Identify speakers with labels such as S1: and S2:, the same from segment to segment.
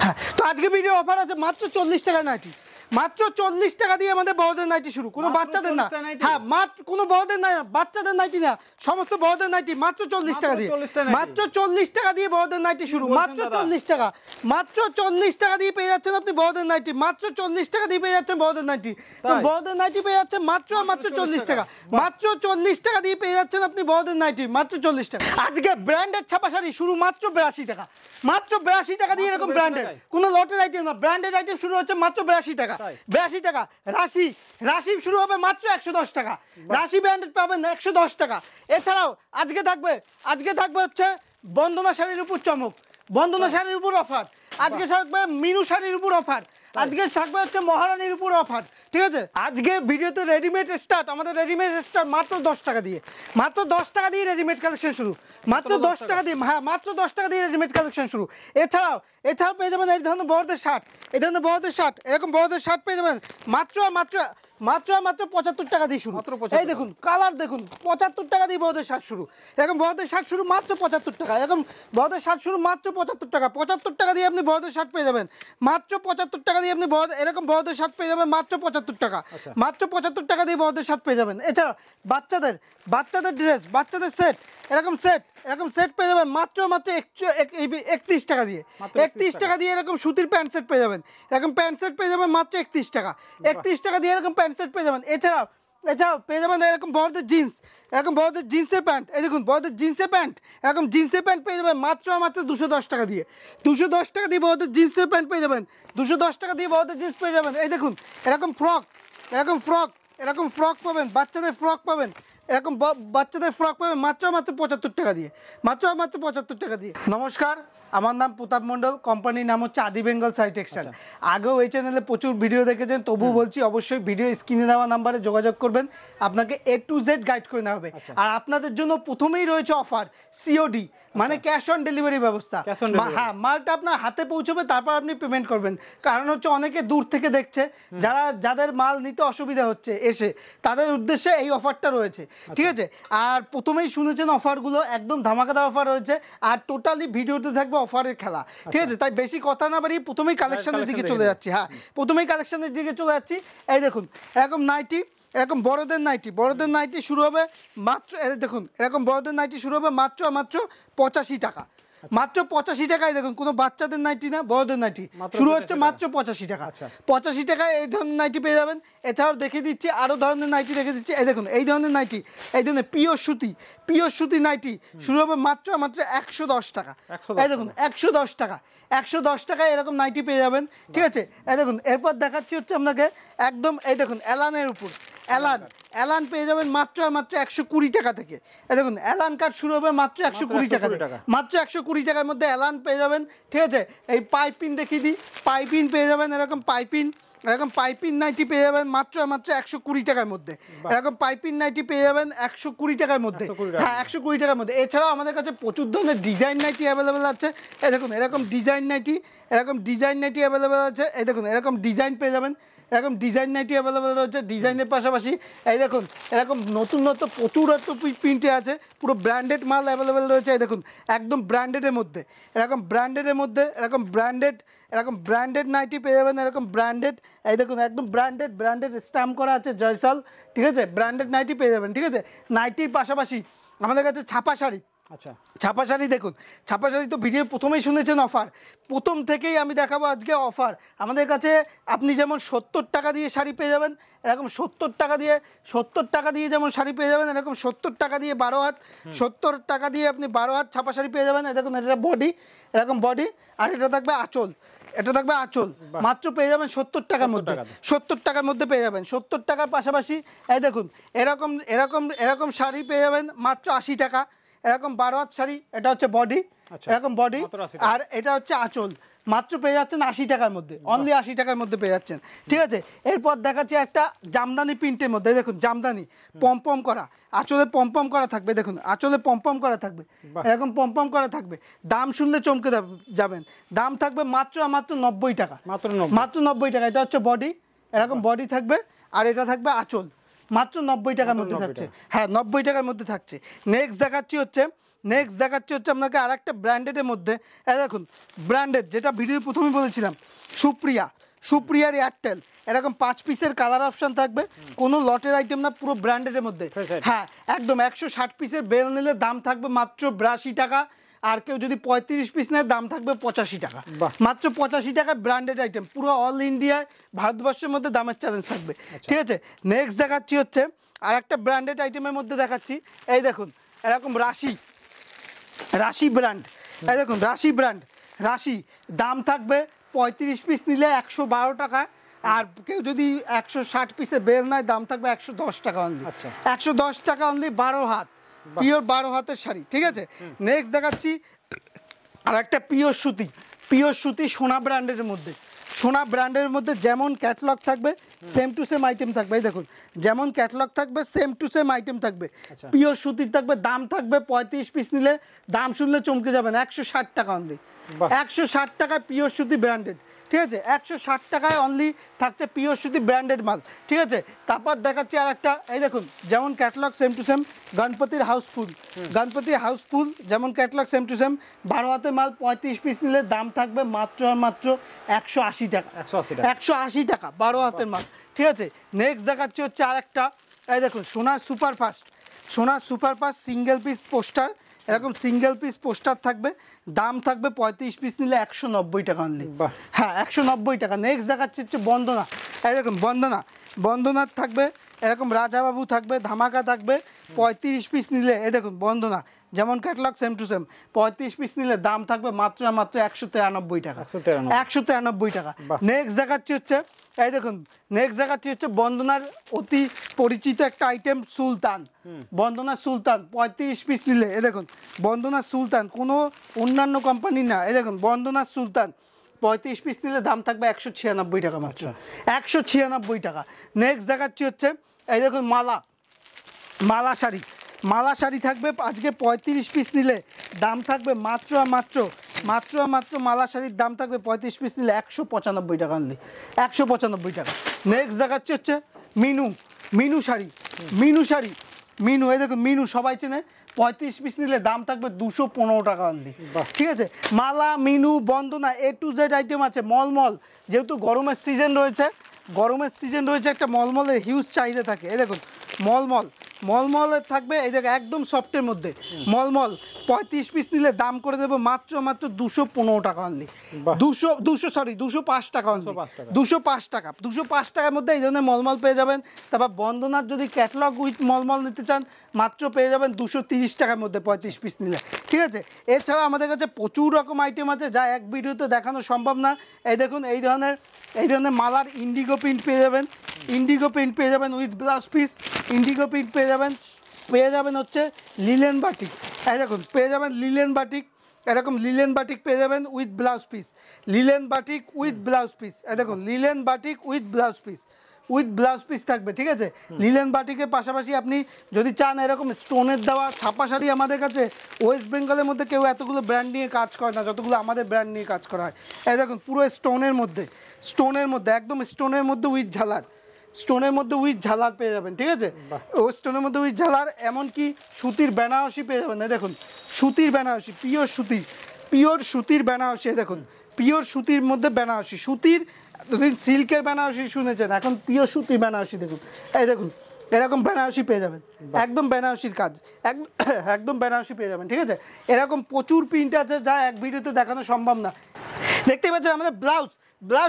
S1: হ্যাঁ, তো আজকে ভিডিও অফার আছে মাত্র 40 টাকা নাইটি, মাত্র 40 টাকা দিয়ে আমাদের বড়দের নাইটি শুরু, কোনো বাচ্চাদের না। হ্যাঁ, মাত্র কোনো বড়দের না, বাচ্চাদের নাইটি না, সমস্ত বড়দের নাইটি মাত্র 40 টাকা দিয়ে, মাত্র 40 টাকা দিয়ে বড়দের নাইটি শুরু, মাত্র 40 টাকা, মাত্র 40 টাকা দিয়ে পেয়ে যাচ্ছেন আপনি বড়দের নাইটি, মাত্র 40 টাকা দিয়ে পেয়ে যাচ্ছেন বড়দের নাইটি। তো বড়দের নাইটি পেয়ে যাচ্ছেন মাত্র 40 টাকা, মাত্র 40 টাকা দিয়ে পেয়ে যাচ্ছেন আপনি বড়দের নাইটি, মাত্র 40 টাকা। আজকে ব্র্যান্ডেড ছাপা শাড়ি শুরু মাত্র 82 টাকা, মাত্র 82 টাকা দিয়ে, এরকম ব্র্যান্ডেড কোনো লটের আইটেম না, ব্র্যান্ডেড আইটেম শুরু হচ্ছে মাত্র 82 টাকা, 82 টাকা। রাশি, রাশি শুরু হবে মাত্র 110 টাকা, রাশি ব্র্যান্ডেড পাবেন 110 টাকা। এছাড়াও আজকে থাকবে হচ্ছে বন্দনা শাড়ির উপর চমক, বন্দনা শাড়ির উপর অফার, আজকে থাকবে মিনু শাড়ির উপর অফার, আজকে থাকবে হচ্ছে মহারানীর উপর অফার, ঠিক আছে। আজকে ভিডিওতে রেডিমেড স্টার্ট, আমাদের রেডিমেড স্টার্ট মাত্র 10 টাকা দিয়ে, মাত্র 10 টাকা দিয়ে রেডিমেড কালেকশন শুরু, মাত্র 10 টাকা দিয়ে, হ্যাঁ মাত্র 10 টাকা দিয়ে রেডিমেড কালেকশন শুরু। এছাড়াও পেয়ে যাবেন এই ধরনের বড়দের শার্ট, এই ধরনের বড়দের শার্ট, এরকম বড়দের শার্ট পেয়ে যাবেন মাত্র 75 টাকা দিয়ে শুরু। এই দেখুন কালার দেখুন, 75 টাকা দিয়ে বড়দের শার্ট শুরু, এরকম বড়দের শার্ট শুরু মাত্র 75 টাকা, এরকম বড়দের শার্ট শুরু মাত্র 75 টাকা, 75 টাকা দিয়ে আপনি বড়দের শার্ট পেয়ে যাবেন মাত্র 75 টাকা দিয়ে, আপনি এরকম বড়দের শার্ট পেয়ে যাবেন মাত্র 75 টাকা, মাত্র 75 টাকা দিয়ে বড়দের শার্ট পেয়ে যাবেন। এছাড়া বাচ্চাদের ড্রেস, বাচ্চাদের সেট, এরকম সেট পেয়ে যাবেন মাত্র 31 টাকা দিয়ে, 31 টাকা দিয়ে এরকম সুতির প্যান্ট সেট পেয়ে যাবেন, এরকম প্যান্ট সেট পেয়ে যাবেন মাত্র 31 টাকা, 31 টাকা দিয়ে এরকম প্যান্ট সেট পেয়ে যাবেন। এছাড়াও পেয়ে যাবেন এরকম বড়দের জিন্স, এরকম বড়দের জিন্সের প্যান্ট, এই দেখুন বড়দের জিন্সের প্যান্ট, এরকম জিন্সের প্যান্ট পেয়ে যাবেন মাত্র 210 টাকা দিয়ে, 210 টাকা দিয়ে বড়দের জিন্সের প্যান্ট পেয়ে যাবেন, 210 টাকা দিয়ে বড়দের জিন্স পেয়ে যাবেন। এই দেখুন এরকম ফ্রক পাবেন, বাচ্চাদের ফ্রক পাবেন, এরকম বাচ্চাদের ফ্রক পাবেন মাত্র 75 টাকা দিয়ে, মাত্র 75 টাকা দিয়ে। নমস্কার, আমার নাম প্রতাপ মণ্ডল, কোম্পানির নাম হচ্ছে আদি বেঙ্গল শাড়ি টেক্সটাইল। আগেও এই চ্যানেলে প্রচুর ভিডিও দেখেছেন, তবুও বলছি অবশ্যই ভিডিও স্ক্রিনে দেওয়া নাম্বারে যোগাযোগ করবেন, আপনাকে A to Z গাইড করে নেওয়া হবে। আর আপনাদের জন্য প্রথমেই রয়েছে অফার COD, মানে ক্যাশ অন ডেলিভারি ব্যবস্থা। হ্যাঁ, মালটা আপনার হাতে পৌঁছবে, তারপর আপনি পেমেন্ট করবেন। কারণ হচ্ছে অনেকে দূর থেকে দেখছে, যাদের মাল নিতে অসুবিধা হচ্ছে এসে, তাদের উদ্দেশ্যে এই অফারটা রয়েছে, ঠিক আছে। আর প্রথমেই শুনেছেন অফারগুলো একদম ধামাকাদার অফার রয়েছে, আর টোটালি ভিডিওতে থাকবে অফারের খেলা, ঠিক আছে। তাই বেশি কথা না বাড়িয়ে প্রথমেই কালেকশনের দিকে চলে যাচ্ছি। হ্যাঁ, প্রথমেই কালেকশনের দিকে চলে যাচ্ছি। এই দেখুন এরকম নাইটি, এরকম বড়দের নাইটি শুরু হবে মাত্র, দেখুন এরকম বড়দের নাইটি শুরু হবে মাত্র 85 টাকা, মাত্র 85 টাকায়। দেখুন কোনো বাচ্চাদের নাইটি না, বড়দের নাইটি শুরু হচ্ছে মাত্র 85 টাকা, 85 টাকায় এই ধরনের নাইটি পেয়ে যাবেন। এছাড়াও দেখিয়ে দিচ্ছি আরো ধরনের নাইটি দেখিয়ে দিচ্ছি। এই দেখুন এই ধরনের নাইটি, এই ধরনের পিওর সুতি নাইটি শুরু হবে মাত্র 110 টাকা। এই দেখুন 110 টাকা, 110 টাকায় এরকম নাইটি পেয়ে যাবেন, ঠিক আছে। এই দেখুন এরপর দেখাচ্ছি হচ্ছে আপনাকে একদম, এই দেখুন অ্যালানের উপর, অ্যালান পেয়ে যাবেন মাত্র 120 টাকা থেকে। এই দেখুন অ্যালান কার্ড শুরু হবে মাত্র 120 টাকা থেকে, মাত্র 120 টাকার মধ্যে অ্যালান পেয়ে যাবেন, ঠিক আছে। এই পাইপিন দেখিয়ে দিই, পাইপিন পেয়ে যাবেন, এরকম পাইপিন নাইটি পেয়ে যাবেন মাত্র 120 টাকার মধ্যে, এরকম পাইপিন নাইটি পেয়ে যাবেন 120 টাকার মধ্যে, হ্যাঁ 120 টাকার মধ্যে। এছাড়াও আমাদের কাছে প্রচুর ধরনের ডিজাইন নাইটি অ্যাভেলেবেল আছে। এই দেখুন এরকম ডিজাইন নাইটি অ্যাভেলেবেল আছে। এই দেখুন এরকম ডিজাইন পেয়ে যাবেন, এরকম ডিজাইন নাইটি অ্যাভেলেবেল রয়েছে। ডিজাইনের পাশাপাশি এই দেখুন এরকম নতুন প্রচুর প্রিন্টে আছে, পুরো ব্র্যান্ডেড মাল অ্যাভেলেবেল রয়েছে। এই দেখুন একদম ব্র্যান্ডেডের মধ্যে, এরকম ব্র্যান্ডেড নাইটি পেয়ে যাবেন, এরকম ব্র্যান্ডেড, এই দেখুন একদম ব্র্যান্ডেড স্ট্যাম্প করা আছে জয়সাল, ঠিক আছে। ব্র্যান্ডেড নাইটি পেয়ে যাবেন, ঠিক আছে। নাইটির পাশাপাশি আমাদের কাছে ছাপা শাড়ি, ছাপা শাড়ি দেখুন, ছাপা শাড়ি তো ভিডিও প্রথমেই শুনেছেন অফার, প্রথম থেকেই আমি দেখাবো আজকে অফার। আমাদের কাছে আপনি যেমন 70 টাকা দিয়ে শাড়ি পেয়ে যাবেন, এরকম 70 টাকা দিয়ে যেমন শাড়ি পেয়ে যাবেন, এরকম 70 টাকা দিয়ে 12 হাত, 70 টাকা দিয়ে আপনি 12 হাত ছাপা শাড়ি পেয়ে যাবেন। দেখুন এটা বডি, এরকম বডি, আর এটা থাকবে আঁচল, মাত্র পেয়ে যাবেন 70 টাকার মধ্যে, 70 টাকার মধ্যে পেয়ে যাবেন। 70 টাকার পাশাপাশি এই দেখুন এরকম শাড়ি পেয়ে যাবেন মাত্র 80 টাকা, এরকম 12 হাত শাড়ি, এটা হচ্ছে বডি, এরকম বডি, আর এটা হচ্ছে আঁচল, মাত্র পেয়ে যাচ্ছেন 80 টাকার মধ্যে, অনলি 80 টাকার মধ্যে পেয়ে যাচ্ছেন, ঠিক আছে। এরপর দেখাচ্ছি একটা জামদানি প্রিন্টের মধ্যে, দেখুন জামদানি পমপম করা, আঁচলে পমপম করা থাকবে, দেখুন আঁচলে পমপম করা থাকবে, এরকম পমপম করা থাকবে। দাম শুনলে চমকে যাবেন, দাম থাকবে মাত্র 90 টাকা, মাত্র 90 টাকা। এটা হচ্ছে বডি, এরকম বডি থাকবে, আর এটা থাকবে আঁচল, মাত্র 90 টাকার মধ্যে থাকছে, হ্যাঁ 90 টাকার মধ্যে থাকছে। নেক্সট দেখাচ্ছি হচ্ছে নেক্সট দেখাচ্ছি হচ্ছে আপনাকে আরেকটা ব্র্যান্ডেডের মধ্যে, এই দেখুন ব্র্যান্ডেড, যেটা ভিডিও প্রথমে বলেছিলাম, সুপ্রিয়ার এয়ারটেল, এরকম 5 পিসের কালার অপশন থাকবে, কোনো লটের আইটেম না, পুরো ব্র্যান্ডেডের মধ্যে। হ্যাঁ একদম 160 পিসের বেল নিলে দাম থাকবে মাত্র 82 টাকা, আর কেউ যদি 35 পিস নেয় দাম থাকবে 85 টাকা, মাত্র 85 টাকা। ব্র্যান্ডেড আইটেম, পুরো অল ইন্ডিয়ায় ভারতবর্ষের মধ্যে দামের চ্যালেঞ্জ থাকবে, ঠিক আছে। নেক্সট দেখাচ্ছি হচ্ছে আর একটা ব্র্যান্ডেড আইটেমের মধ্যে দেখাচ্ছি, এই দেখুন এরকম রাশি ব্র্যান্ড, এই দেখুন রাশি দাম থাকবে 35 পিস নিলে 112 টাকা, আর কেউ যদি 160 পিসে বেল নেয় দাম থাকবে 110 টাকা অনলি, 110 টাকা অনলি, 12 হাত পিওর 12 হাতের শাড়ি, ঠিক আছে। নেক্সট দেখাচ্ছি আর একটা পিওর সুতি সোনা ব্র্যান্ডের মধ্যে যেমন ক্যাটালগ থাকবে সেম টু সেম আইটেম থাকবে, এই দেখুন যেমন ক্যাটালগ থাকবে সেম টু সেম আইটেম থাকবে, পিওর সুতির থাকবে, দাম থাকবে 35 পিস নিলে, দাম শুনলে চমকে যাবেন, 160 টাকা অনলি, 160 টাকায় পিওর সুতি ব্র্যান্ডেড, ঠিক আছে। 160 টাকায় অনলি থাকছে পিওর সুতি ব্র্যান্ডেড মাল, ঠিক আছে। তারপর দেখাচ্ছি আর একটা, এই দেখুন যেমন ক্যাটালগ সেম টু সেম, গণপতির হাউসফুল যেমন ক্যাটালগ সেম টু সেম, 12 হাতের মাল, 35 পিস নিলে দাম থাকবে মাত্র 180 টাকা, 180 টাকা 12 হাতের মাল, ঠিক আছে। নেক্সট দেখাচ্ছি হচ্ছে আর একটা, এই দেখুন সোনার সুপারফাস্ট সিঙ্গেল পিস পোস্টার, এরকম সিঙ্গেল পিস পোস্টার থাকবে, দাম থাকবে 35 পিস নিলে 190 টাকা অনলি, হ্যাঁ 190 টাকা। নেক্সট দেখাচ্ছি হচ্ছে বন্দনা, এই দেখুন বন্দনার থাকবে এরকম রাজাবাবু থাকবে, ধামাকা থাকবে, 35 পিস নিলে, এই দেখুন বন্দনা যেমন catalogue same to same, 35 piece নিলে দাম থাকবে মাত্র 193 টাকা, 193 টাকা। নেক্সট দেখাচ্ছি হচ্ছে, এই দেখুন বন্দনার অতি পরিচিত একটা আইটেম বন্দনা সুলতান, 35 পিস নিলে, এই দেখুন বন্দনা সুলতান, কোনো অন্যান্য কোম্পানি না, এই দেখুন বন্দনা সুলতান 35 পিস নিলে দাম থাকবে 196 টাকা মাত্র, 196 টাকা। নেক্সট দেখাচ্ছি হচ্ছে, এই দেখুন মালা শাড়ি থাকবে আজকে 35 পিস নিলে দাম থাকবে মাত্র মালা শাড়ির দাম থাকবে 35 পিস নিলে 195 টাকা অনলি, 195 টাকা। নেক্সট দেখাচ্ছি হচ্ছে মিনু শাড়ি, এই দেখুন মিনু সবাই চেনে, 35 পিস নিলে দাম থাকবে 215 টাকা অনলি, ঠিক আছে। মালা, মিনু, বন্দনা A to Z আইটেম আছে, মলমল, যেহেতু গরমের সিজন রয়েছে একটা মলমলের হিউজ চাহিদা থাকে, এই দেখুন মলমলের থাকবে, এই দেখো একদম সফটের মধ্যে মলমল, 35 পিস নিলে দাম করে দেবো মাত্র 215 টাকা অনলি, 205 টাকা অনলি, 205 টাকার মধ্যে এই ধরনের মলমল পেয়ে যাবেন। তারপর বন্দনার যদি ক্যাটালগ উইথ মলমল নিতে চান মাত্র পেয়ে যাবেন 230 টাকার মধ্যে 35 পিস নিলে, ঠিক আছে। এছাড়া আমাদের কাছে প্রচুর রকম আইটেম আছে যা এক ভিডিওতে দেখানো সম্ভব না। এই দেখুন এই ধরনের মালার ইন্ডিগো প্রিন্ট পেয়ে যাবেন with blouse piece, Indigo print পেয়ে যাবেন হচ্ছে লিলেন বাটিক, এই দেখুন পেয়ে যাবেন লিলেন বাটিক, এরকম লিলেন বাটিক পেয়ে যাবেন উইথ ব্লাউজ পিস, এই দেখুন linen batik with blouse piece থাকবে, ঠিক আছে। লিলেন বাটিকের পাশাপাশি আপনি যদি চান এরকম স্টোনের দেওয়া ছাপা শাড়ি, আমাদের কাছে ওয়েস্ট বেঙ্গলের মধ্যে কেউ এতগুলো ব্র্যান্ড নিয়ে কাজ করে না যতগুলো আমাদের ব্র্যান্ড নিয়ে কাজ করা হয়। এই দেখুন পুরো স্টোনের মধ্যে একদম স্টোনের মধ্যে উইথ ঝালার পেয়ে যাবেন, ঠিক আছে। ও স্টোনের মধ্যে উইথ ঝালার, এমনকি সুতির বেনারসি পেয়ে যাবেন, এই দেখুন সুতির বেনারসি, পিওর সুতির বেনারসি, এই দেখুন পিওর সুতির মধ্যে বেনারসি, সুতির এতদিন সিল্কের বেনারসি শুনেছেন, এখন পিওর সুতির বেনারসি, দেখুন এই দেখুন এরকম বেনারসি পেয়ে যাবেন, একদম বেনারসির কাজ, একদম বেনারসি পেয়ে যাবেন, ঠিক আছে। এরকম প্রচুর প্রিন্ট আছে যা এক ভিডিওতে দেখানো সম্ভব না। দেখতে পাচ্ছেন আমাদের ব্লাউজ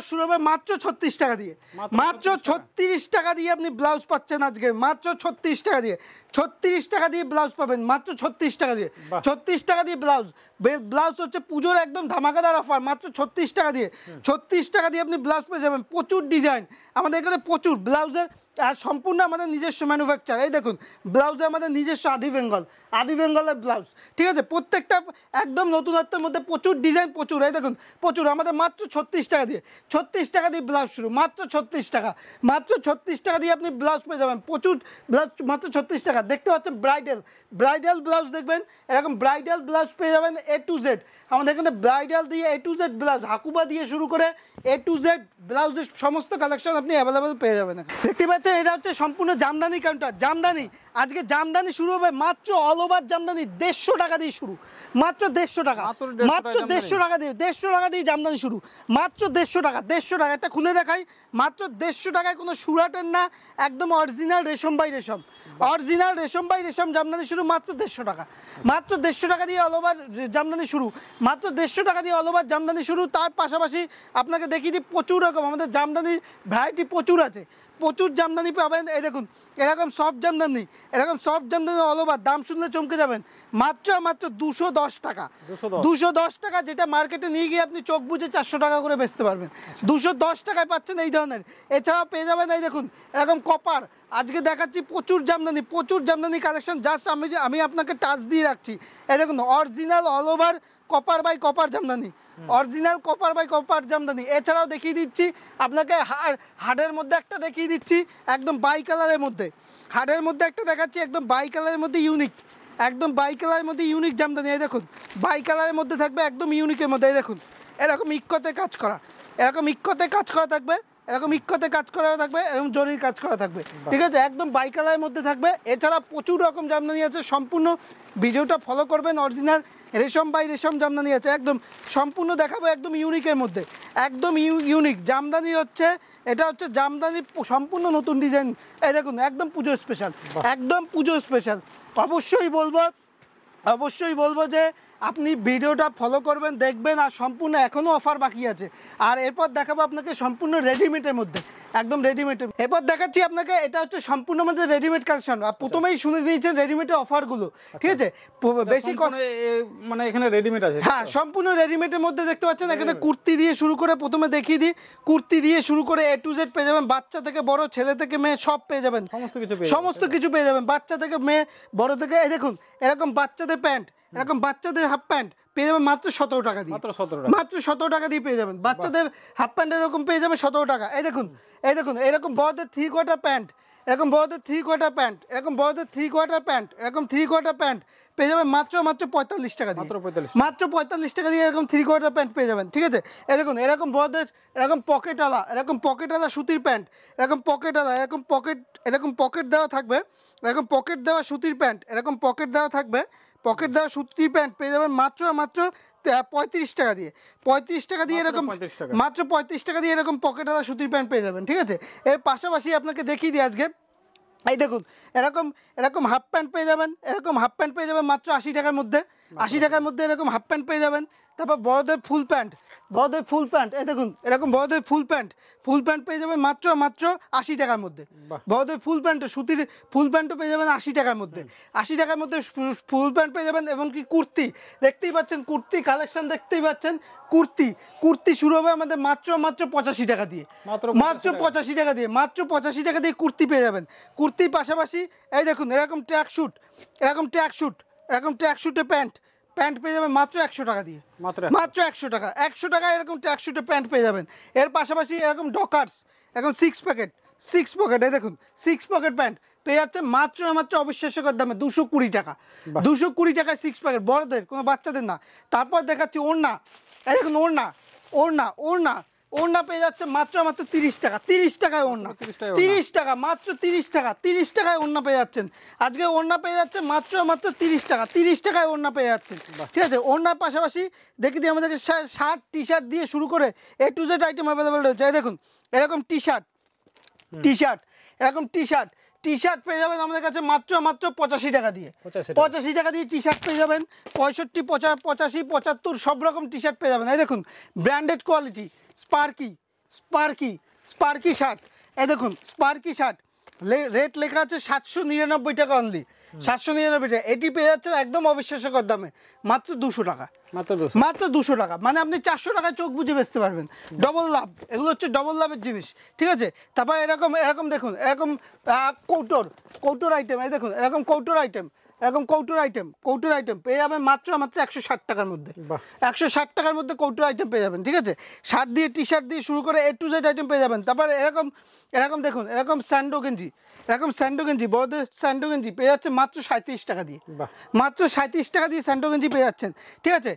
S1: শুরু হবে মাত্র 36 টাকা দিয়ে, মাত্র 36 টাকা দিয়ে আপনি ব্লাউজ পাচ্ছেন আজকে, মাত্র 36 টাকা দিয়ে, 36 টাকা দিয়ে ব্লাউজ পাবেন, মাত্র 36 টাকা দিয়ে, 36 টাকা দিয়ে ব্লাউজ হচ্ছে পুজোর একদম ধামাকাদার অফার, মাত্র 36 টাকা দিয়ে, 36 টাকা দিয়ে আপনি ব্লাউজ পেয়ে যাবেন। প্রচুর ডিজাইন আমাদের এখানে, প্রচুর ব্লাউজের, আর সম্পূর্ণ আমাদের নিজস্ব ম্যানুফ্যাকচার, এই দেখুন ব্লাউজে আমাদের নিজস্ব আদি বেঙ্গলের ব্লাউজ, ঠিক আছে। প্রত্যেকটা একদম নতুনত্বের মধ্যে প্রচুর ডিজাইন, প্রচুর, এই দেখুন প্রচুর, আমাদের মাত্র 36 টাকা দিয়ে দিয়ে 36 টাকা দিয়ে ব্লাউজ শুরু, মাত্র 36 টাকা, মাত্র 36 টাকা দিয়ে আপনি ব্লাউজ পেয়ে যাবেন, প্রচুর ব্লাউজ মাত্র 36 টাকা। দেখতে পাচ্ছেন ব্রাইডাল ব্লাউজ দেখবেন, এরকম ব্রাইডাল ব্লাউজ পেয়ে যাবেন A to Z। আমাদের এখানে ব্রাইডাল দিয়ে A to Z ব্লাউজ, হাকুবা দিয়ে শুরু করে A to Z ব্লাউজের সমস্ত কালেকশন আপনি অ্যাভেলেবেল পেয়ে যাবেন। দেখতে পাচ্ছেন এটা হচ্ছে সম্পূর্ণ জামদানি কাউন্টার। জামদানি, আজকে জামদানি শুরু হবে মাত্র অল ওভার জামদানি 150 টাকা দিয়ে শুরু, মাত্র 150 টাকা, মাত্র 150 টাকা দিয়ে, 150 টাকা দিয়ে জামদানি শুরু, মাত্র 150 টাকা, 150 টাকা। একটা খুলে দেখাই, মাত্র 150 টাকায়, কোনো সুরাটের না, একদম অরিজিনাল রেশম বাই রেশম, অরিজিনাল রেশম বাই রেশম জামদানি শুরু, মাত্র 150 টাকা, মাত্র 150 টাকা দিয়ে অল ওভার জামদানি শুরু, মাত্র 150 টাকা দিয়ে অল ওভার জামদানি শুরু। তার পাশাপাশি আপনাকে দেখিয়ে দিই প্রচুর রকম আমাদের জামদানির ভ্যারাইটি প্রচুর আছে, প্রচুর জামদানি পাবেন। এই দেখুন এরকম সফট জামদানি, এরকম সফট জামদানি অল ওভার, দাম শুনলে চমকে যাবেন, মাত্র 210 টাকা, 210 টাকা, যেটা মার্কেটে নিয়ে গিয়ে আপনি চোখ বুঝে 400 টাকা করে বেচতে পারবেন, 210 টাকায় পাচ্ছেন এই ধরনের। এছাড়াও পেয়ে যাবেন এই দেখুন এরকম কপার, আজকে দেখাচ্ছি প্রচুর জামদানি কালেকশন, জাস্ট আমি আপনাকে টাচ দিয়ে রাখছি। এই দেখুন original all over copper by copper Jamdani, original copper by copper Jamdani. এছাড়াও দেখিয়ে দিচ্ছি আপনাকে হাড়ের মধ্যে একটা দেখিয়ে দিচ্ছি, একদম বাই কালারের মধ্যে, হাড়ের মধ্যে একটা দেখাচ্ছি একদম বাই কালারের মধ্যে ইউনিক, একদম বাই কালারের মধ্যে ইউনিক জামদানি। এই দেখুন বাই কালারের মধ্যে থাকবে একদম ইউনিকের মধ্যে। এই দেখুন এরকম ইক্কতে কাজ করা, এরকম ইক্কতে কাজ করা থাকবে, এরকম ইক্কতে কাজ করা থাকবে, এরকম জরির কাজ করা থাকবে, ঠিক আছে, একদম বাই কালারের মধ্যে থাকবে। এছাড়া প্রচুর রকম জামদানি আছে, সম্পূর্ণ ভিডিওটা ফলো করবেন। অরিজিনাল রেশম বাই রেশম জামদানি আছে, একদম সম্পূর্ণ দেখাবো, একদম ইউনিকের মধ্যে, একদম ইউনিক জামদানি হচ্ছে, এটা হচ্ছে জামদানি সম্পূর্ণ নতুন ডিজাইন। এই দেখুন একদম পুজো স্পেশাল, একদম পুজো স্পেশাল। অবশ্যই বলবো যে আপনি ভিডিওটা ফলো করবেন, দেখবেন, আর সম্পূর্ণ এখনও অফার বাকি আছে। আর এরপর দেখাবো আপনাকে সম্পূর্ণ রেডিমেডের মধ্যে, একদম রেডিমেডের। এরপর দেখাচ্ছি আপনাকে, এটা হচ্ছে সম্পূর্ণ মধ্যে রেডিমেড কালেকশন। আর প্রথমেই শুনে নিয়েছেন রেডিমেডের অফারগুলো, ঠিক আছে, বেশি
S2: মানে এখানে রেডিমেড আছে,
S1: হ্যাঁ সম্পূর্ণ রেডিমেডের মধ্যে দেখতে পাচ্ছেন। এখানে কুর্তি দিয়ে শুরু করে, প্রথমে দেখিয়ে দিই, কুর্তি দিয়ে শুরু করে A to Z পেয়ে যাবেন, বাচ্চা থেকে বড়, ছেলে থেকে মেয়ে সব পেয়ে যাবেন, সমস্ত কিছু পেয়ে যাবেন, বাচ্চা থেকে মেয়ে, বড় থেকে। এই দেখুন এরকম বাচ্চাদের প্যান্ট, এরকম বাচ্চাদের হাফ প্যান্ট পেয়ে যাবেন মাত্র 17 টাকা দিয়ে, মাত্র 17 টাকা দিয়ে পেয়ে যাবেন। বাচ্চাদের হাফ প্যান্ট এরকম পেয়ে যাবেন 17 টাকা। এই দেখুন এরকম বড়দের 3 কোয়ার্টার প্যান্ট, এরকম বড়দের 3 কোয়ার্টার প্যান্ট, এরকম বড়দের 3 কোয়ার্টার প্যান্ট, এরকম 3 কোয়ার্টার প্যান্ট পেয়ে যাবেন মাত্র 45 টাকা দিয়ে, মাত্র 45 টাকা দিয়ে এরকম 3 কোয়ার্টার প্যান্ট পেয়ে যাবেন, ঠিক আছে। এই দেখুন এরকম বড়দের এরকম পকেটওয়ালা সুতির প্যান্ট, এরকম পকেটওয়ালা, এরকম পকেট দেওয়া থাকবে, এরকম পকেট দেওয়া সুতির প্যান্ট, এরকম পকেট দেওয়া থাকবে, পকেট দেওয়া সুতির প্যান্ট পেয়ে যাবেন মাত্র 35 টাকা দিয়ে, 35 টাকা দিয়ে এরকম, মাত্র 35 টাকা দিয়ে এরকম পকেটওয়ালা সুতির প্যান্ট পেয়ে যাবেন, ঠিক আছে। এর পাশাপাশি আপনাকে দেখিয়ে দিই আজকে, এই দেখুন এরকম হাফ প্যান্ট পেয়ে যাবেন, এরকম হাফ প্যান্ট পেয়ে যাবেন মাত্র 80 টাকার মধ্যে, 80 টাকার মধ্যে এরকম হাফ প্যান্ট পেয়ে যাবেন। তারপর বড়দের ফুল প্যান্ট, এই দেখুন এরকম বড়দের ফুল প্যান্ট পেয়ে যাবেন মাত্র 80 টাকার মধ্যে। বড়দের ফুল প্যান্ট, সুতির ফুল প্যান্টও পেয়ে যাবেন 80 টাকার মধ্যে, 80 টাকার মধ্যে ফুল প্যান্ট পেয়ে যাবেন। এবং কি কুর্তি দেখতেই পাচ্ছেন, কুর্তি কালেকশন দেখতেই পাচ্ছেন, কুর্তি শুরু হবে আমাদের মাত্র 85 টাকা দিয়ে, মাত্র 85 টাকা দিয়ে, মাত্র 85 টাকা দিয়ে কুর্তি পেয়ে যাবেন। কুর্তির পাশাপাশি এই দেখুন এরকম ট্র্যাকশুটের প্যান্ট পেয়ে যাবেন মাত্র 100 টাকা দিয়ে, মাত্র 100 টাকা এরকম ট্র্যাকশুটের প্যান্ট পেয়ে যাবেন। এর পাশাপাশি এরকম ডকার্স, এরকম 6 পকেট, এই দেখুন 6 পকেট প্যান্ট পেয়ে যাচ্ছে মাত্র অবিশ্বাস্যকর দামে 220 টাকা, 220 টাকায় 6 প্যাকেট, বড়দের, কোনো বাচ্চাদের না। তারপর দেখাচ্ছি ওড়না, এই দেখুন ওড়না পেয়ে যাচ্ছে মাত্র 30 টাকা, 30 টাকায় ওড়না, 30 টাকা, মাত্র 30 টাকায় ওড়না পেয়ে যাচ্ছেন। আজকে ওড়না পেয়ে যাচ্ছে মাত্র 30 টাকা, 30 টাকায় ওড়না পেয়ে যাচ্ছেন, ঠিক আছে। ওড়নার পাশাপাশি দেখি দিই আমাদেরকে শার্ট টি শার্ট দিয়ে শুরু করে A to Z item available রয়েছে। এই দেখুন এরকম টি শার্ট, এরকম টি শার্ট পেয়ে যাবেন আমাদের কাছে মাত্র 85 টাকা দিয়ে, 85 টাকা দিয়ে টি শার্ট পেয়ে যাবেন, 65, 85, 75 সব রকম টি শার্ট পেয়ে যাবেন। এই দেখুন ব্র্যান্ডেড কোয়ালিটি স্পার্কি শার্ট, এই দেখুন স্পার্কি শার্ট, রেট লেখা আছে 799 টাকা অনলি, 799 টাকা। এটি পেয়ে যাচ্ছে একদম অবিশ্বাস্যকর দামে মাত্র 200 টাকা, মাত্র 200 টাকা, মানে আপনি 400 টাকায় চোখ বুঝে বেচতে পারবেন। ডবল লাভ, এগুলো হচ্ছে ডবল লাভের জিনিস, ঠিক আছে। তারপর এরকম দেখুন এরকম কৌটোর আইটেম, এই দেখুন এরকম কৌটোর আইটেম, এরকম কৌটোর আইটেম পেয়ে যাবেন মাত্র 160 টাকার মধ্যে।
S2: বাহ।
S1: 160 টাকার মধ্যে কৌটোর আইটেম পেয়ে যাবেন, ঠিক আছে। শার্ট দিয়ে টি শার্ট দিয়ে শুরু করে A to Z আইটেম পেয়ে যাবেন। তারপরে এরকম দেখুন, এরকম স্যান্ডো গেঞ্জি বড়দের স্যান্ডো গেঞ্জি পেয়ে যাচ্ছে মাত্র 37 টাকা দিয়ে।
S2: বাহ।
S1: মাত্র 37 টাকা দিয়ে স্যান্ডো গেঞ্জি পেয়ে যাচ্ছেন, ঠিক আছে।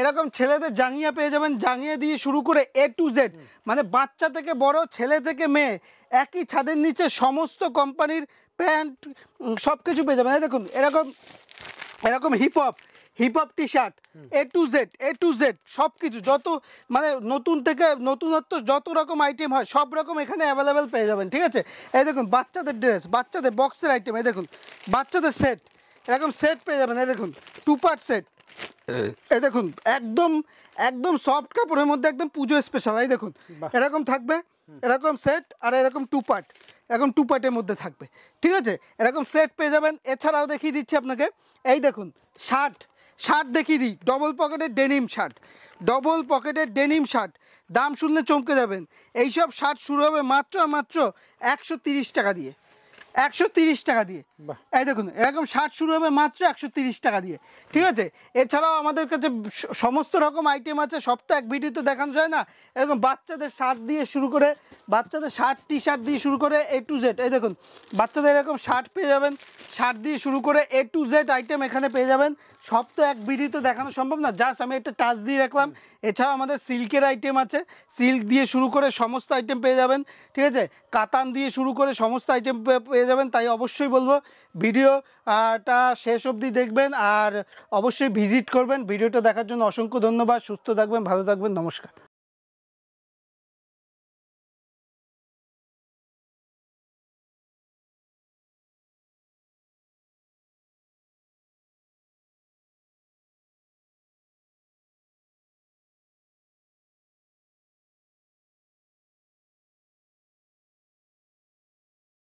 S1: এরকম ছেলেদের জাঙ্গিয়া পেয়ে যাবেন, জাঙ্গিয়া দিয়ে শুরু করে A to Z, মানে বাচ্চা থেকে বড়, ছেলে থেকে মেয়ে, একই ছাদের নিচে সমস্ত কোম্পানির প্যান্ট সব কিছু পেয়ে যাবেন। এই দেখুন এরকম hip hop T shirt A to Z সব কিছু, যত মানে নতুনত্ব যত রকম আইটেম হয় সব রকম এখানে অ্যাভেলেবেল পেয়ে যাবেন, ঠিক আছে। এই দেখুন বাচ্চাদের ড্রেস, বাচ্চাদের বক্সের আইটেম, এই দেখুন বাচ্চাদের সেট, এরকম সেট পেয়ে যাবেন। এই দেখুন 2 পার্ট সেট, এই দেখুন একদম সফট কাপড়ের মধ্যে একদম পুজো স্পেশাল। এই দেখুন এরকম থাকবে, এরকম সেট, আর এরকম 2 পার্ট, এরকম 2 পার্টের মধ্যে থাকবে, ঠিক আছে। এরকম সেট পেয়ে যাবেন। এছাড়াও দেখিয়ে দিচ্ছি আপনাকে, এই দেখুন শার্ট দেখিয়ে দিই, ডবল পকেটের ডেনিম শার্ট, দাম শুনলে চমকে যাবেন। এইসব শার্ট শুরু হবে মাত্র 130 টাকা দিয়ে, 130 টাকা দিয়ে। এই দেখুন এরকম শার্ট শুরু হবে মাত্র 130 টাকা দিয়ে, ঠিক আছে। এছাড়াও আমাদের কাছে সমস্ত রকম আইটেম আছে, সব তো এক ভিডিওতে দেখানো যায় না। এরকম বাচ্চাদের শার্ট দিয়ে শুরু করে, বাচ্চাদের শার্ট টি শার্ট দিয়ে শুরু করে A to Z, এই দেখুন বাচ্চাদের এরকম শার্ট পেয়ে যাবেন, শার্ট দিয়ে শুরু করে A to Z আইটেম এখানে পেয়ে যাবেন। সব তো এক ভিডিওতে দেখানো সম্ভব না, জাস্ট আমি একটা টাচ দিয়ে রাখলাম। এছাড়াও আমাদের সিল্কের আইটেম আছে, সিল্ক দিয়ে শুরু করে সমস্ত আইটেম পেয়ে যাবেন, ঠিক আছে। কাতান দিয়ে শুরু করে সমস্ত আইটেম পেয়ে যাবেন। তাই অবশ্যই বলবো ভিডিওটা শেষ অবধি দেখবেন, আর অবশ্যই ভিজিট করবেন। ভিডিওটা দেখার জন্য অসংখ্য ধন্যবাদ। সুস্থ থাকবেন, ভালো থাকবেন, নমস্কার।